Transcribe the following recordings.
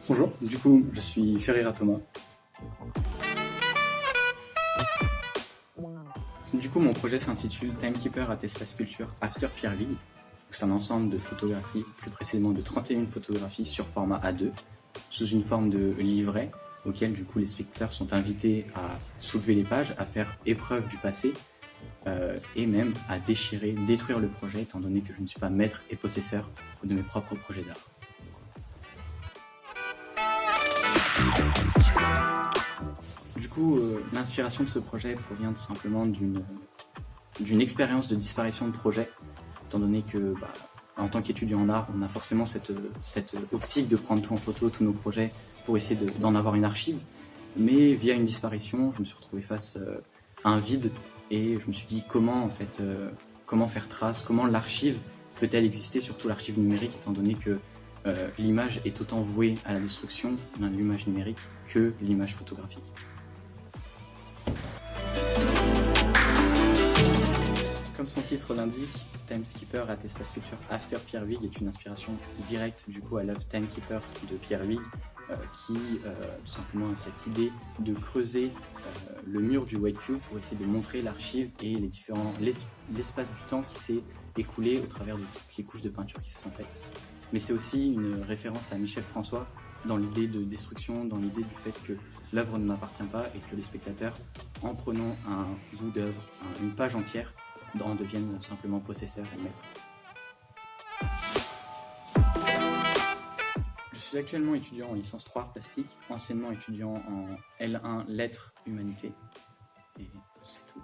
Bonjour, du coup, je suis Ferreira Thomas. Du coup, mon projet s'intitule Timekeeper at Espace Culture After Pierre League. C'est un ensemble de photographies, plus précisément de 31 photographies sur format A2, sous une forme de livret, auquel du coup les spectateurs sont invités à soulever les pages, à faire épreuve du passé, et même à déchirer, détruire le projet, étant donné que je ne suis pas maître et possesseur de mes propres projets d'art. Du coup, l'inspiration de ce projet provient tout simplement d'une expérience de disparition de projet, étant donné que, en tant qu'étudiant en art, on a forcément cette optique de prendre tout en photo, tous nos projets, pour essayer d'en avoir une archive. Mais via une disparition, je me suis retrouvé face à un vide et je me suis dit comment faire trace, comment l'archive peut-elle exister, surtout l'archive numérique, étant donné que l'image est autant vouée à la destruction, l'image numérique, que l'image photographique. Comme son titre l'indique, Timekeeper at Espace Culture After Pierre Huyghe est une inspiration directe du coup à l'œuvre Timekeeper de Pierre Huyghe, qui tout simplement a cette idée de creuser le mur du white cube pour essayer de montrer l'archive et l'espace du temps qui s'est écoulé au travers de toutes les couches de peinture qui se sont faites. Mais c'est aussi une référence à Michel François dans l'idée de destruction, dans l'idée du fait que l'œuvre ne m'appartient pas et que les spectateurs, en prenant un bout d'œuvre, une page entière, en deviennent simplement possesseurs et maîtres. Je suis actuellement étudiant en licence 3 art plastique, anciennement étudiant en L1 lettres humanité, et c'est tout.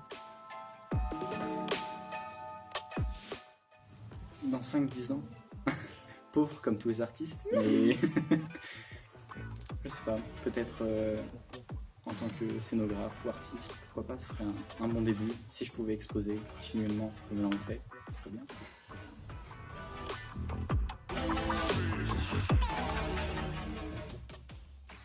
Dans 5-10 ans, pauvre comme tous les artistes, mais je sais pas, peut-être en tant que scénographe ou artiste, pourquoi pas, ce serait un bon début. Si je pouvais exposer continuellement comme là on le fait, ce serait bien.